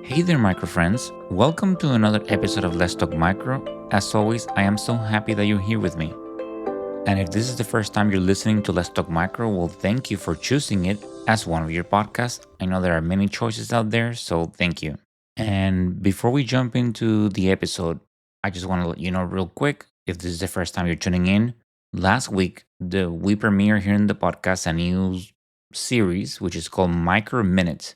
Hey there, micro friends. Welcome to another episode of Let's Talk Micro. As always, I am so happy that you're here with me. And if this is the first time you're listening to Let's Talk Micro, well, thank you for choosing it as one of your podcasts. I know there are many choices out there, so thank you. And before we jump into the episode, I just want to let you know real quick if this is the first time you're tuning in. Last week, we premiered here in the podcast a new series which is called Micro Minutes.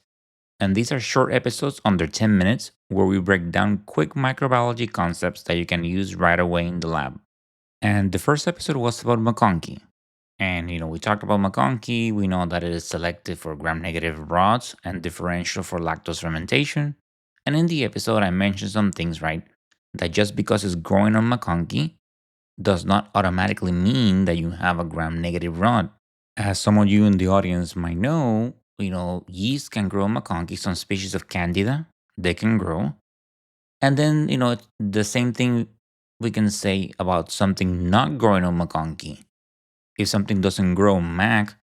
And these are short episodes under 10 minutes where we break down quick microbiology concepts that you can use right away in the lab. And the first episode was about McConkey. And we talked about McConkey. We know that it is selective for gram-negative rods and differential for lactose fermentation. And in the episode, I mentioned some things, right? That just because it's growing on McConkey does not automatically mean that you have a gram-negative rod. As some of you in the audience might know, yeast can grow McConkey, some species of Candida, they can grow. And then, the same thing we can say about something not growing on McConkey. If something doesn't grow Mac,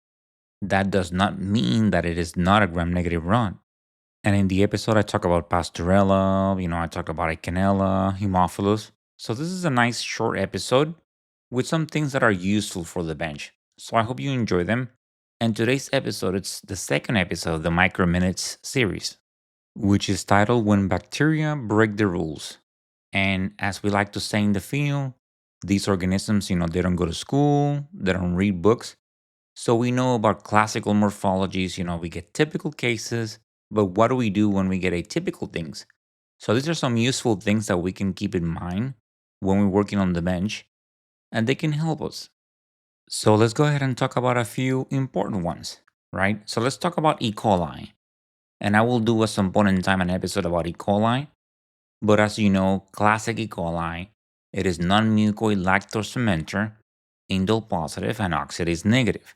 that does not mean that it is not a gram-negative rod. And in the episode, I talk about Pastorella, I talk about Echinella, Haemophilus. So this is a nice short episode with some things that are useful for the bench. So I hope you enjoy them. And today's episode, it's the second episode of the Micro Minutes series, which is titled When Bacteria Break the Rules. And as we like to say in the field, these organisms, they don't go to school, they don't read books. So we know about classical morphologies, we get typical cases, but what do we do when we get atypical things? So these are some useful things that we can keep in mind when we're working on the bench, and they can help us. So let's go ahead and talk about a few important ones, right? So let's talk about E. coli. And I will do at some point in time an episode about E. coli. But as you know, classic E. coli, it is non-mucoid lactose fermenter, indole positive, and oxidase negative.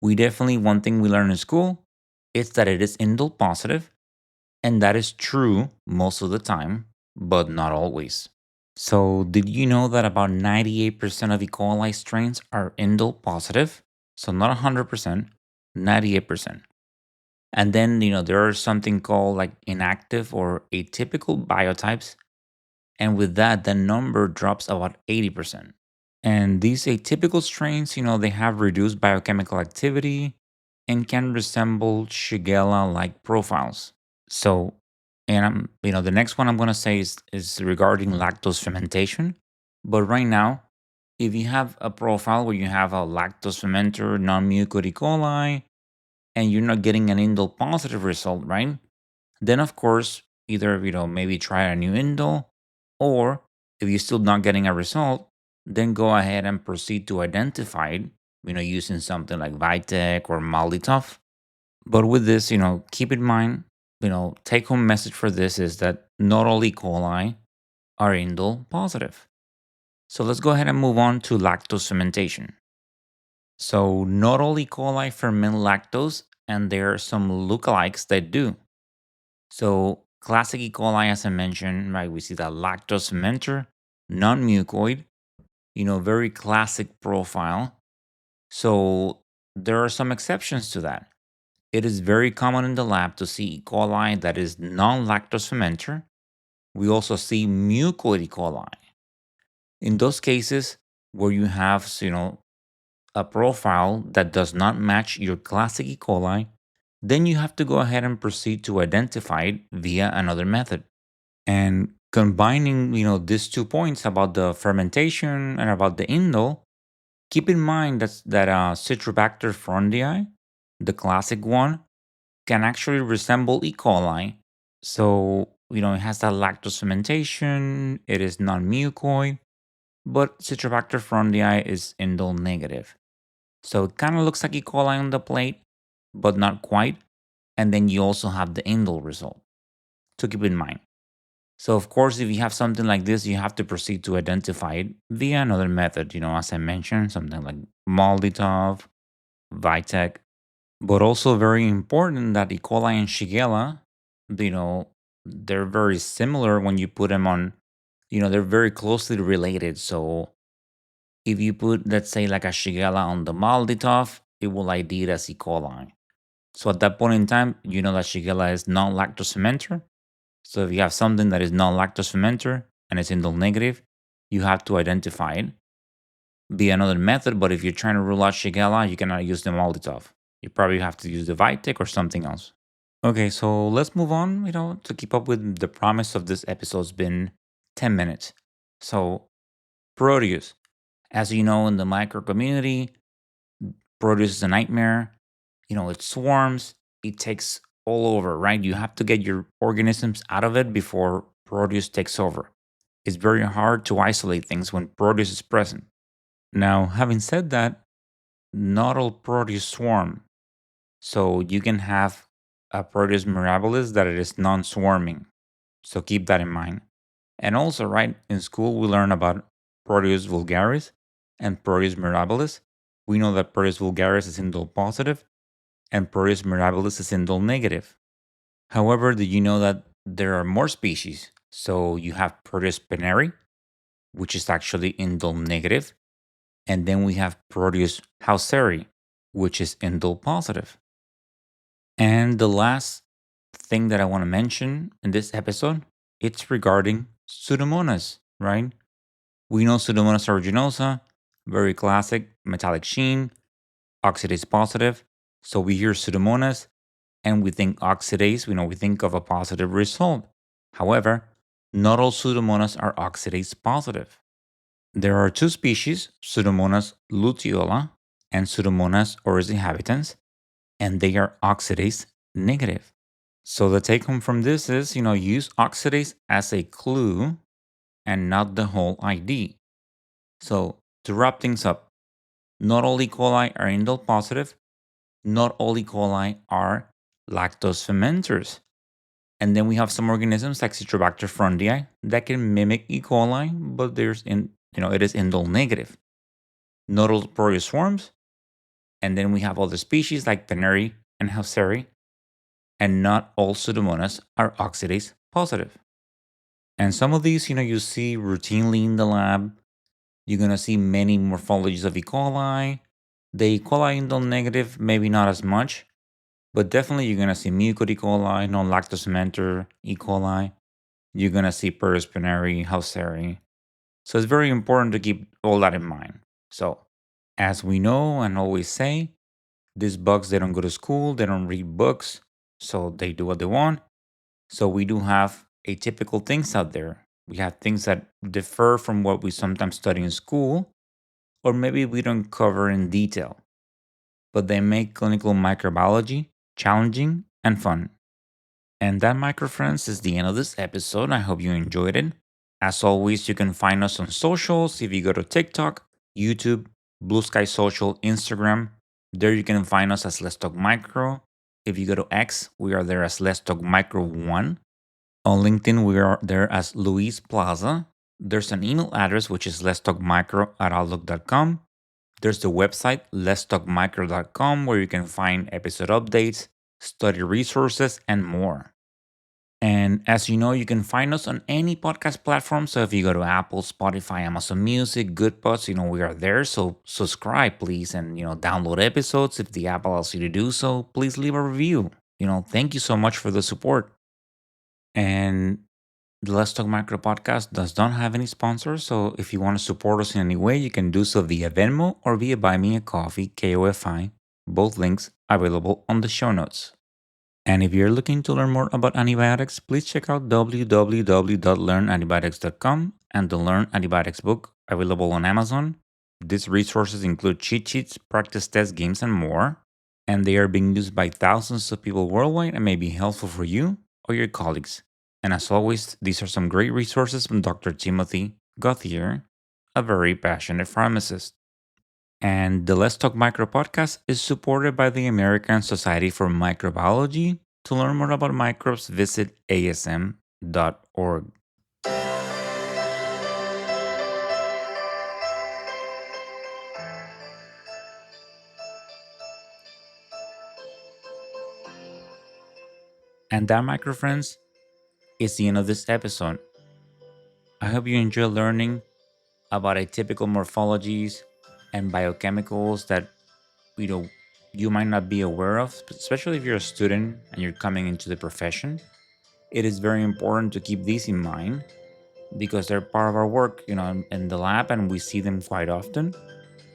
We definitely, one thing we learn in school is that it is indole positive, and that is true most of the time, but not always. So, did you know that about 98% of E. coli strains are indole positive? So, not 100%, 98%. And then, there are something called like inactive or atypical biotypes. And with that, the number drops about 80%. And these atypical strains, they have reduced biochemical activity and can resemble Shigella like profiles. So, and the next one I'm going to say is regarding lactose fermentation. But right now, if you have a profile where you have a lactose fermenter, non-mucoid E. coli, and you're not getting an indole positive result, right? Then of course, either maybe try a new indole, or if you're still not getting a result, then go ahead and proceed to identify it, using something like Vitek or Malditoff. But with this, keep in mind, take home message for this is that not all E. coli are indole positive. So let's go ahead and move on to lactose fermentation. So not all E. coli ferment lactose, and there are some lookalikes that do. So classic E. coli, as I mentioned, right, we see that lactose fermenter, non-mucoid, very classic profile. So there are some exceptions to that. It is very common in the lab to see E. coli that is non-lactose fermenter. We also see mucoid E. coli. In those cases where you have, a profile that does not match your classic E. coli, then you have to go ahead and proceed to identify it via another method. And combining, these 2 points about the fermentation and about the indole, keep in mind that Citrobacter freundii, the classic one, can actually resemble E. coli. So, it has that lactose fermentation, it is non-mucoid, but Citrobacter freundii is indole negative. So it kind of looks like E. coli on the plate, but not quite. And then you also have the indole result to keep in mind. So of course, if you have something like this, you have to proceed to identify it via another method, as I mentioned, something like Malditov, Vitek. But also very important that E. coli and Shigella, you know, they're very similar when you put them on, they're very closely related. So if you put, let's say, like a Shigella on the Malditov, it will ID it as E. coli. So at that point in time, you know that Shigella is non-lactose fermenter, So if you have something that is non-lactose fermenter and it's indole-negative, you have to identify it. Be another method, but if you're trying to rule out Shigella, you cannot use the Molotov. You probably have to use the Vitek or something else. Okay, so let's move on. To keep up with the promise of this episode's been 10 minutes. So, Proteus. As you know, in the micro community, Proteus is a nightmare. It swarms, it takes all over, right? You have to get your organisms out of it before Proteus takes over. It's very hard to isolate things when Proteus is present. Now, having said that, not all Proteus swarm. So you can have a Proteus mirabilis that it is non-swarming. So keep that in mind. And also, right, in school we learn about Proteus vulgaris and Proteus mirabilis. We know that Proteus vulgaris is indole positive and Proteus mirabilis is indole negative. However, did you know that there are more species? So you have Proteus spineri, which is actually indole negative, and then we have Proteus hauseri, which is indole positive. And the last thing that I want to mention in this episode, it's regarding Pseudomonas, right? We know Pseudomonas aeruginosa, very classic, metallic sheen, oxidase positive. So we hear Pseudomonas and we think oxidase, we think of a positive result. However, not all Pseudomonas are oxidase positive. There are two species, Pseudomonas luteola and Pseudomonas orisihabitans, and they are oxidase negative. So the take home from this is, use oxidase as a clue and not the whole ID. So to wrap things up, not all E. coli are indole positive, not all E. coli are lactose fermenters. And then we have some organisms like Citrobacter freundii that can mimic E. coli, but it is indole negative. Not all Proteus swarms, and then we have other species like Teneri and Hauseri, and not all Pseudomonas are oxidase positive. And some of these, you see routinely in the lab. You're going to see many morphologies of E. coli. The E. coli indole negative, maybe not as much, but definitely you're going to see mucor E. coli, non lactose fermenter E. coli. You're going to see Proteus spineri, Hauseri. So it's very important to keep all that in mind. So, as we know and always say, these bugs, they don't go to school, they don't read books, so they do what they want. So we do have atypical things out there. We have things that differ from what we sometimes study in school, or maybe we don't cover in detail, but they make clinical microbiology challenging and fun. And that, micro friends, is the end of this episode. I hope you enjoyed it. As always, you can find us on socials. If you go to TikTok, YouTube, Blue Sky Social, Instagram, there you can find us as Let's Talk Micro. If you go to X, we are there as Let's Talk Micro 1. On LinkedIn, we are there as Luis Plaza. There's an email address, which is letstalkmicro@outlook.com. There's the website, letstalkmicro.com, where you can find episode updates, study resources, and more. And as you know, you can find us on any podcast platform. So if you go to Apple, Spotify, Amazon Music, Goodpods, we are there. So subscribe, please, and download episodes. If the app allows you to do so, please leave a review. Thank you so much for the support. And the Let's Talk Micro podcast does not have any sponsors. So if you want to support us in any way, you can do so via Venmo or via Buy Me a Coffee, KOFI. Both links available on the show notes. And if you're looking to learn more about antibiotics, please check out www.learnantibiotics.com and the Learn Antibiotics book available on Amazon. These resources include cheat sheets, practice tests, games, and more. And they are being used by thousands of people worldwide and may be helpful for you or your colleagues. And as always, these are some great resources from Dr. Timothy Gauthier, a very passionate pharmacist. And the Let's Talk Micro podcast is supported by the American Society for Microbiology. To learn more about microbes, visit asm.org. And that, micro friends, is the end of this episode. I hope you enjoy learning about atypical morphologies and biochemicals that you might not be aware of, especially if you're a student and you're coming into the profession. It is very important to keep these in mind because they're part of our work, in the lab, and we see them quite often.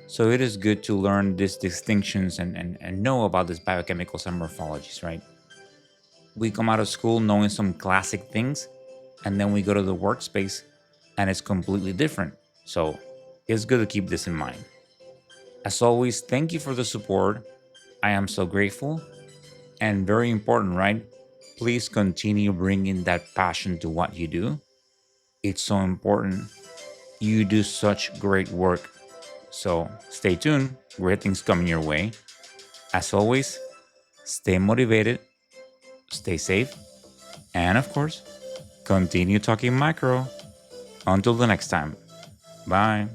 So it is good to learn these distinctions and know about these biochemicals and morphologies, right? We come out of school knowing some classic things, and then we go to the workspace and it's completely different. So it's good to keep this in mind. As always, thank you for the support. I am so grateful, and very important, right? Please continue bringing that passion to what you do. It's so important. You do such great work. So stay tuned. Great things coming your way. As always, stay motivated, stay safe, and of course, continue talking micro. Until the next time. Bye.